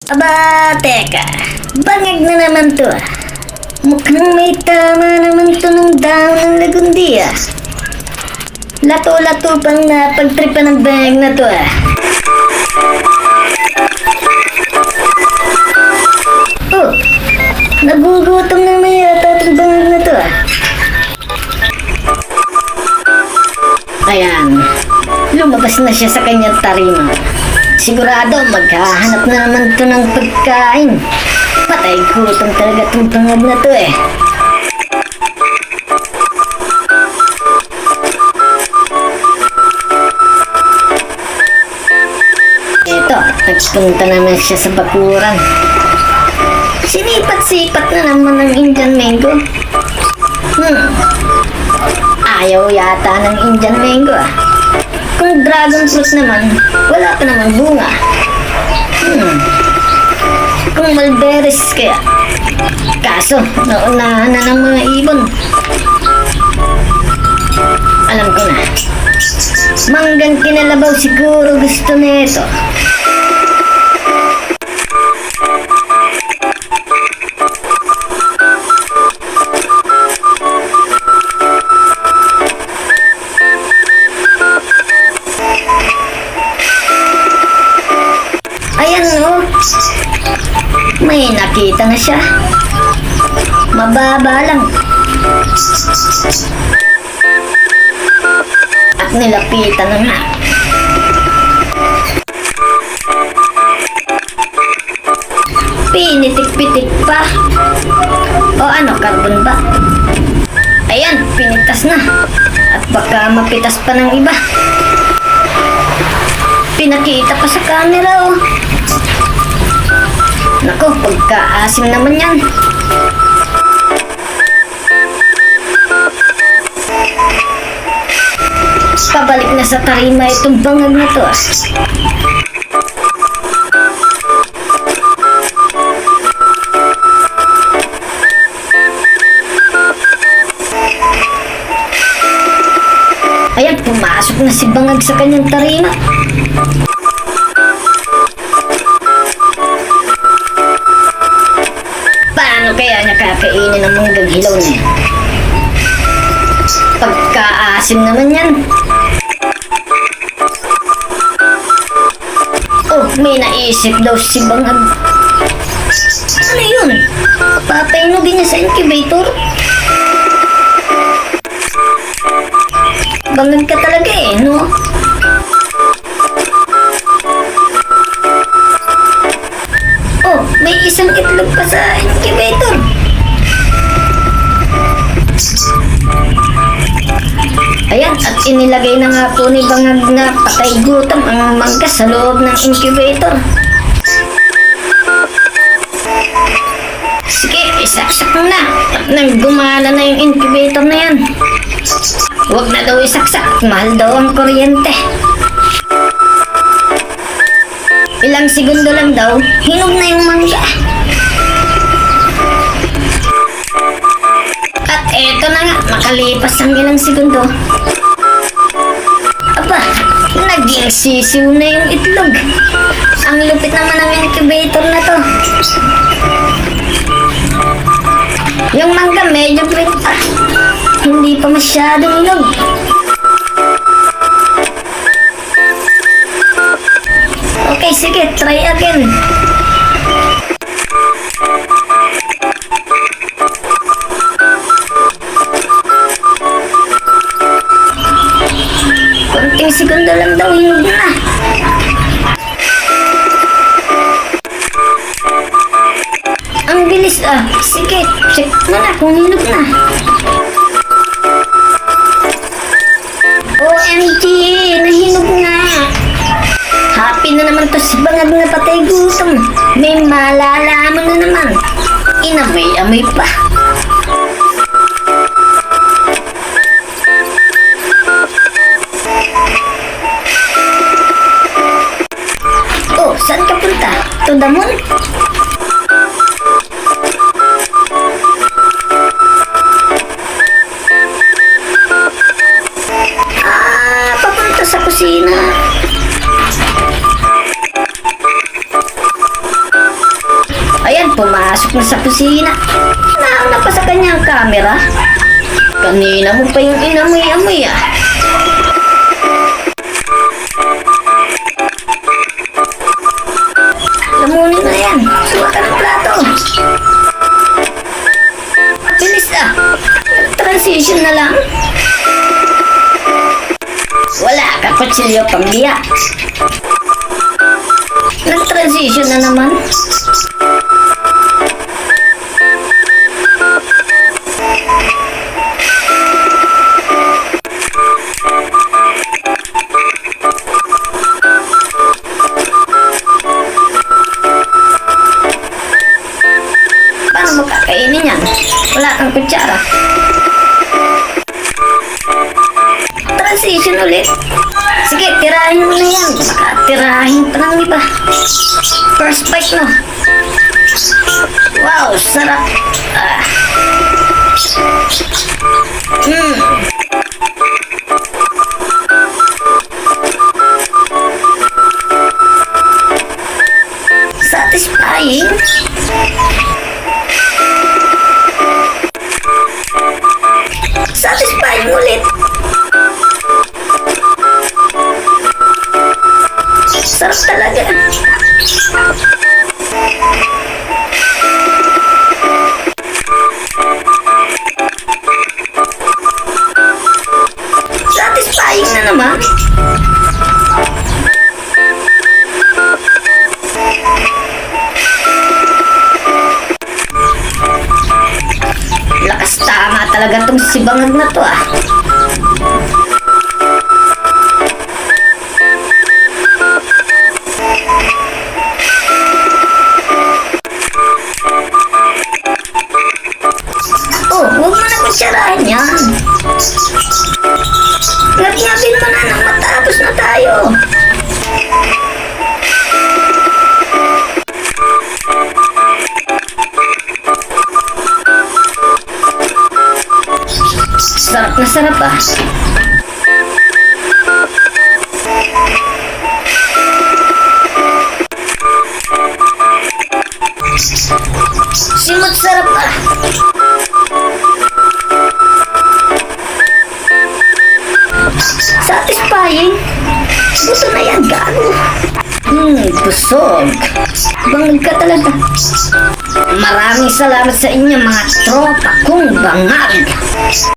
Aba, teka. Bangag na naman to ah. Mukhang may tama naman to ng daon ng lagundi ah. Lato-lato pang napagtripa ng bangag na to ah. Oh, nagugutom na may yata itong bangag na to ah. Ayan, lumabas na siya sa kanyang tarima. Sigurado maghahanap na naman to ng pagkain. Patay gutom talaga itong bangag na to eh. Eto, nagpunta naman siya sa bakuran. Sinipat-sipat na naman ng Indian mango. Ayaw yata ng Indian mango ah. Kung dragon fruit naman, wala pa namang bunga. Kung mulberries kaya. Kaso, naunahan na ng mga ibon. Alam ko na. Manggang kinalabaw siguro gusto nito. Ayan no. May nakita na siya. Mababa lang. At nilapitan na nga. Pinitik-pitik pa. O ano, carbon ba? Ayan, pinitas na. At baka mapitas pa ng iba. Pinakita pa sa camera oh. Nako, pagkaasim naman yan. Pabalik na sa tarima itong bangag na to ah. Ayan, pumasok na si bangag sa kanyang tarima. Paano kaya niya kakainin ang manggang hilaw na yan? Pagkaasim naman yan. Oh, may naisip daw si bangag. Ano yun? Papainugin niya sa incubator? Bangag ka talaga eh, no? Oh, may isang itlog pa sa incubator. Ayan, at inilagay na nga po ni bangag na patay gutom ang mangga sa loob ng incubator. Sige, isaksak na. At nang gumala na yung incubator na yan. Huwag na daw isaksak, mahal daw ang kuryente. Ilang segundo lang daw, hinog na yung mangga. At eto na nga, makalipas ang ilang segundo. Aba, naging sisiw na yung itlog. Ang lupit naman ng incubator na to. Yung mangga medyo prit pa. Hindi pa masyadong hinog. Okay, sige, try again. Konting segundo lang daw, hinog na. Ang bilis ah. Sige, check mo na kung hinog na. OMG, nahinog na. Happy na naman to si bangag na patay gutom. May malalaman na naman. Inamoy-amoy pa. Oh, saan ka punta? To the moon? Papunta sa kusina. pumasok na sa kusina. Nauna pa sa kanyang camera. Kanina mo pa yung inamoy-amoy ah. Lamunin na yan. Suwa ka ng plato. Bilis ah. Transition na lang. Wala ka kutsilyo pambiya. Nag-transition na naman. Paano mo kakainin yan? Wala kang kutsara. Transition ulit. Sige, tirahin mo na yan. Baka tirahin pa ng iba. First bite no. Wow, sarap. Ah. Satisfying. Satisfying ulit. Sarap talaga. Satisfying na naman. Lakas tama talaga tong sibangag na to ah. Oh, huwag mo na kutsarahin yan. Ngap-ngapin mo na nang matapos na tayo. Sarap na sarap ah. Simot sarap ah. Satisfying. Buto na yan, gago. Busog. Bangag ka talaga. Maraming salamat sa inyo mga tropa kong bangag.